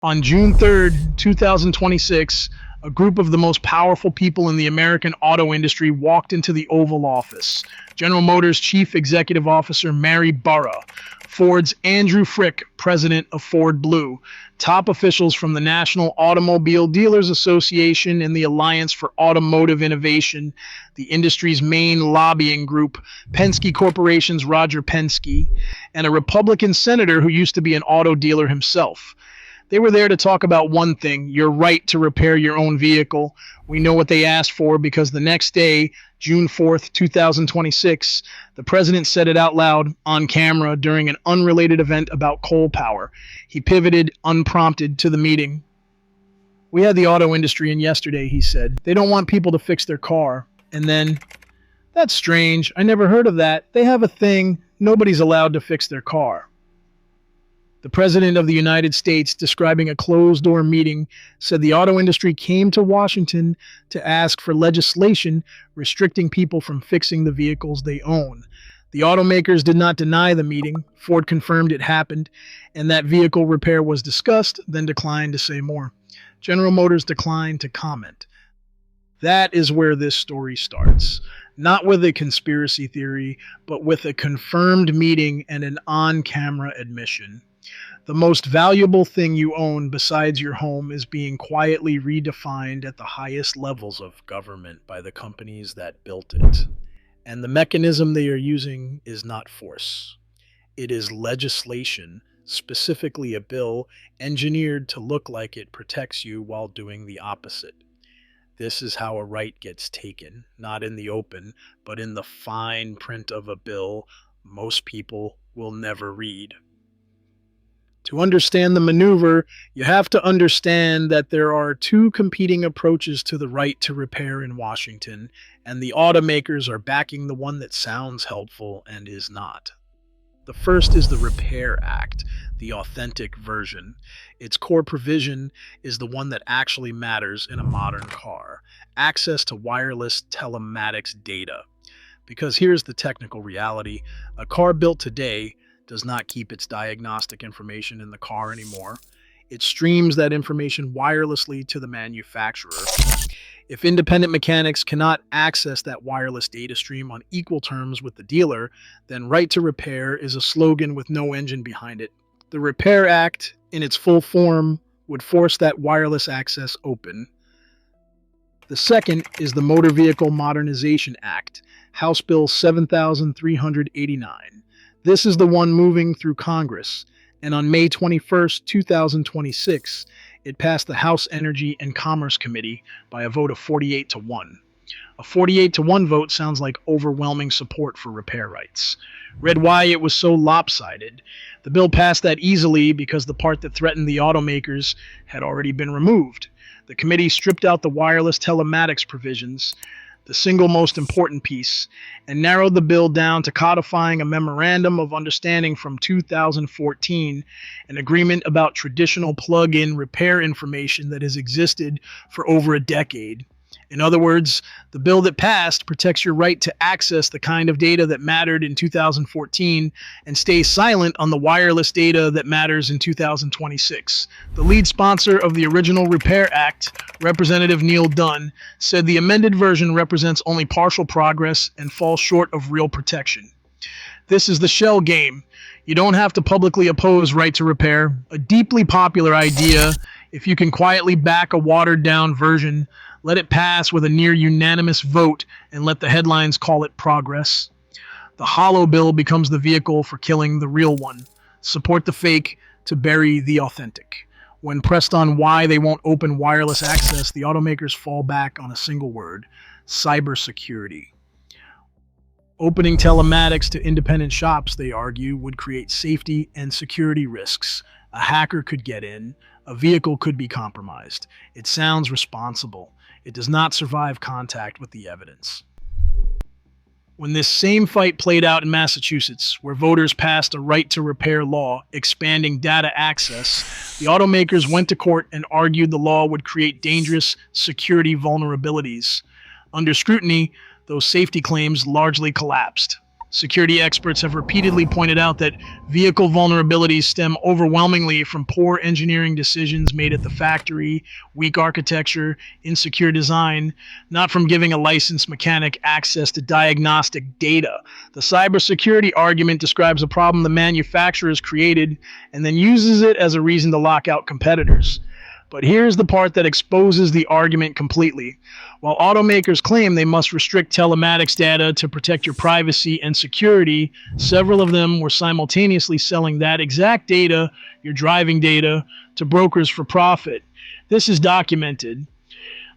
On June 3rd, 2026, a group of the most powerful people in the American auto industry walked into the Oval Office. General Motors Chief Executive Officer Mary Barra, Ford's Andrew Frick, president of Ford Blue, top officials from the National Automobile Dealers Association and the Alliance for Automotive Innovation, the industry's main lobbying group, Penske Corporation's Roger Penske, and a Republican senator who used to be an auto dealer himself. They were there to talk about one thing: your right to repair your own vehicle. We know what they asked for because the next day, June 4th, 2026, the president said it out loud on camera during an unrelated event about coal power. He pivoted unprompted to the meeting. We had the auto industry in yesterday, he said. They don't want people to fix their car. And then, that's strange. I never heard of that. They have a thing. Nobody's allowed to fix their car. The President of the United States, describing a closed-door meeting, said the auto industry came to Washington to ask for legislation restricting people from fixing the vehicles they own. The automakers did not deny the meeting. Ford confirmed it happened, and that vehicle repair was discussed, then declined to say more. General Motors declined to comment. That is where this story starts. Not with a conspiracy theory, but with a confirmed meeting and an on-camera admission. The most valuable thing you own besides your home is being quietly redefined at the highest levels of government by the companies that built it. And the mechanism they are using is not force. It is legislation, specifically a bill engineered to look like it protects you while doing the opposite. This is how a right gets taken, not in the open, but in the fine print of a bill most people will never read. To understand the maneuver, you have to understand that there are two competing approaches to the right to repair in Washington, and the automakers are backing the one that sounds helpful and is not. The first is the Repair Act, the authentic version. Its core provision is the one that actually matters in a modern car: access to wireless telematics data. Because here's the technical reality: a car built today does not keep its diagnostic information in the car anymore. It streams that information wirelessly to the manufacturer. If independent mechanics cannot access that wireless data stream on equal terms with the dealer, then right to repair is a slogan with no engine behind it. The Repair Act, in its full form, would force that wireless access open. The second is the Motor Vehicle Modernization Act, House Bill 7389. This is the one moving through Congress, and on May 21st, 2026, it passed the House Energy and Commerce Committee by a vote of 48-1. A 48-1 vote sounds like overwhelming support for repair rights. Read why it was so lopsided. The bill passed that easily because the part that threatened the automakers had already been removed. The committee stripped out the wireless telematics provisions, the single most important piece, and narrowed the bill down to codifying a memorandum of understanding from 2014, an agreement about traditional plug-in repair information that has existed for over a decade. In other words, the bill that passed protects your right to access the kind of data that mattered in 2014 and stays silent on the wireless data that matters in 2026. The lead sponsor of the original Repair Act, Representative Neil Dunn, said the amended version represents only partial progress and falls short of real protection. This is the shell game. You don't have to publicly oppose right to repair, a deeply popular idea. If you can quietly back a watered-down version, let it pass with a near-unanimous vote and let the headlines call it progress. The hollow bill becomes the vehicle for killing the real one. Support the fake to bury the authentic. When pressed on why they won't open wireless access, the automakers fall back on a single word: cybersecurity. Opening telematics to independent shops, they argue, would create safety and security risks. A hacker could get in. A vehicle could be compromised. It sounds responsible. It does not survive contact with the evidence. When this same fight played out in Massachusetts, where voters passed a right to repair law expanding data access, the automakers went to court and argued the law would create dangerous security vulnerabilities. Under scrutiny, those safety claims largely collapsed. Security experts have repeatedly pointed out that vehicle vulnerabilities stem overwhelmingly from poor engineering decisions made at the factory, weak architecture, insecure design, not from giving a licensed mechanic access to diagnostic data. The cybersecurity argument describes a problem the manufacturer has created and then uses it as a reason to lock out competitors. But here's the part that exposes the argument completely. While automakers claim they must restrict telematics data to protect your privacy and security, several of them were simultaneously selling that exact data, your driving data, to brokers for profit. This is documented.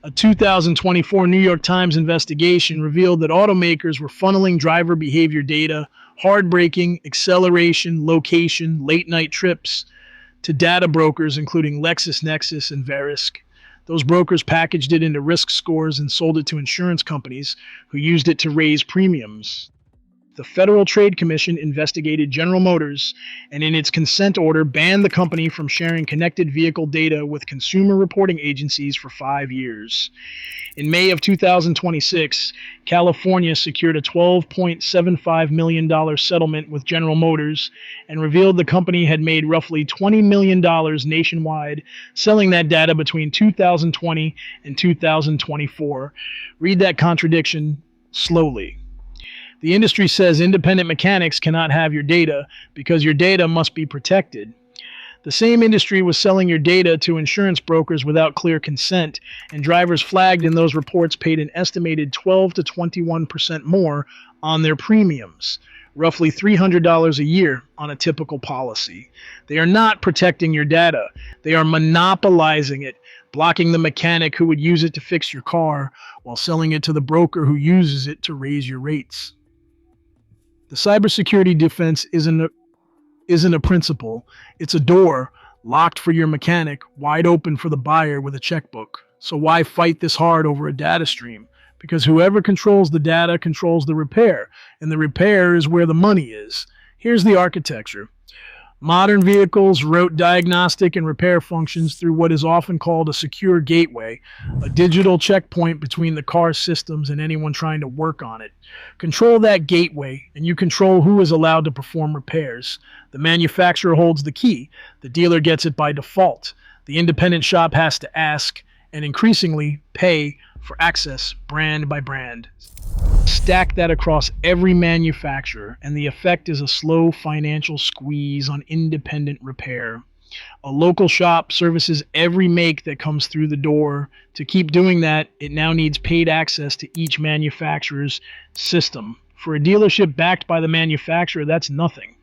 A 2024 New York Times investigation revealed that automakers were funneling driver behavior data, hard braking, acceleration, location, late-night trips, to data brokers including LexisNexis and Verisk. Those brokers packaged it into risk scores and sold it to insurance companies who used it to raise premiums. The Federal Trade Commission investigated General Motors and in its consent order banned the company from sharing connected vehicle data with consumer reporting agencies for 5 years. In May of 2026, California secured a $12.75 million settlement with General Motors and revealed the company had made roughly $20 million nationwide selling that data between 2020 and 2024. Read that contradiction slowly. The industry says independent mechanics cannot have your data because your data must be protected. The same industry was selling your data to insurance brokers without clear consent, and drivers flagged in those reports paid an estimated 12 to 21% more on their premiums, roughly $300 a year on a typical policy. They are not protecting your data. They are monopolizing it, blocking the mechanic who would use it to fix your car while selling it to the broker who uses it to raise your rates. The cybersecurity defense isn't a principle. It's a door locked for your mechanic, wide open for the buyer with a checkbook. So why fight this hard over a data stream? Because whoever controls the data controls the repair, and the repair is where the money is. Here's the architecture. Modern vehicles route diagnostic and repair functions through what is often called a secure gateway, a digital checkpoint between the car systems and anyone trying to work on it. Control that gateway, and you control who is allowed to perform repairs. The manufacturer holds the key. The dealer gets it by default. The independent shop has to ask, and increasingly pay, for access brand by brand. Stack that across every manufacturer, and the effect is a slow financial squeeze on independent repair. A local shop services every make that comes through the door. To keep doing that, it now needs paid access to each manufacturer's system. For a dealership backed by the manufacturer, that's nothing.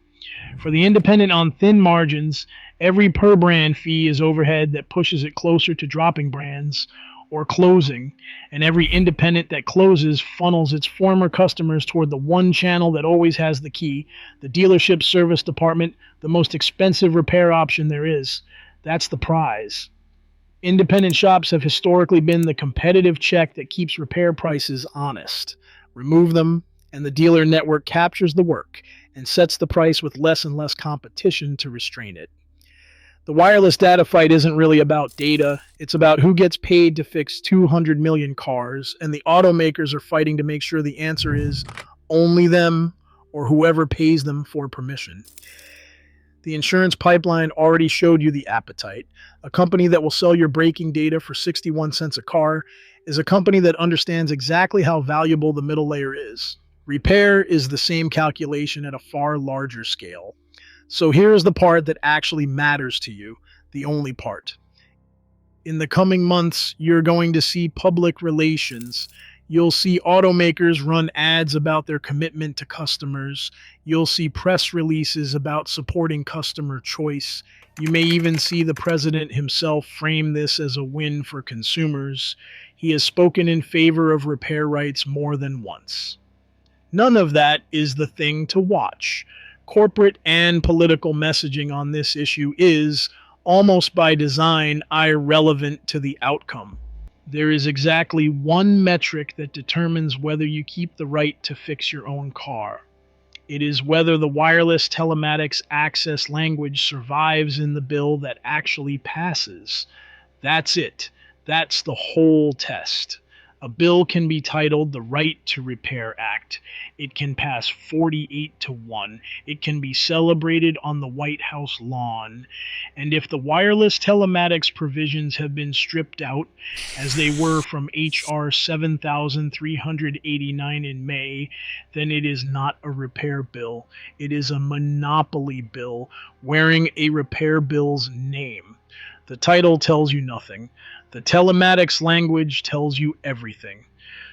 For the independent on thin margins, every per brand fee is overhead that pushes it closer to dropping brands or closing, and every independent that closes funnels its former customers toward the one channel that always has the key, the dealership service department, the most expensive repair option there is. That's the prize. Independent shops have historically been the competitive check that keeps repair prices honest. Remove them, and the dealer network captures the work and sets the price with less and less competition to restrain it. The wireless data fight isn't really about data. It's about who gets paid to fix 200 million cars, and the automakers are fighting to make sure the answer is only them or whoever pays them for permission. The insurance pipeline already showed you the appetite. A company that will sell your braking data for 61 cents a car is a company that understands exactly how valuable the middle layer is. Repair is the same calculation at a far larger scale. So here's the part that actually matters to you, the only part. In the coming months, you're going to see public relations. You'll see automakers run ads about their commitment to customers. You'll see press releases about supporting customer choice. You may even see the president himself frame this as a win for consumers. He has spoken in favor of repair rights more than once. None of that is the thing to watch. Corporate and political messaging on this issue is, almost by design, irrelevant to the outcome. There is exactly one metric that determines whether you keep the right to fix your own car. It is whether the wireless telematics access language survives in the bill that actually passes. That's it. That's the whole test. A bill can be titled the Right to Repair Act. It can pass 48-1. It can be celebrated on the White House lawn. And if the wireless telematics provisions have been stripped out, as they were from H.R. 7389 in May, then it is not a repair bill. It is a monopoly bill wearing a repair bill's name. The title tells you nothing. The telematics language tells you everything.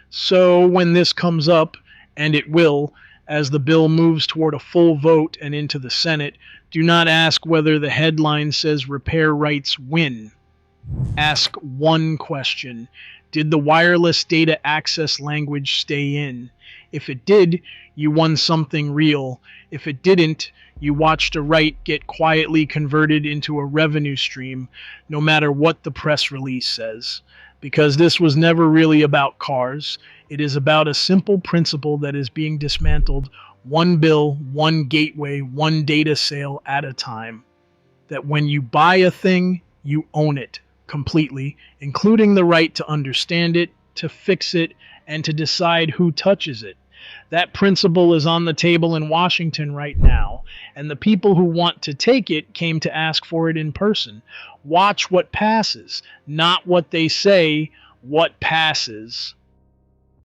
So when this comes up, and it will, as the bill moves toward a full vote and into the Senate, do not ask whether the headline says repair rights win. Ask one question. Did the wireless data access language stay in? If it did, you won something real. If it didn't, you watched a right get quietly converted into a revenue stream, no matter what the press release says. Because this was never really about cars. It is about a simple principle that is being dismantled, one bill, one gateway, one data sale at a time. That when you buy a thing, you own it completely, including the right to understand it, to fix it, and to decide who touches it. That principle is on the table in Washington right now, and the people who want to take it came to ask for it in person. Watch what passes, not what they say, what passes.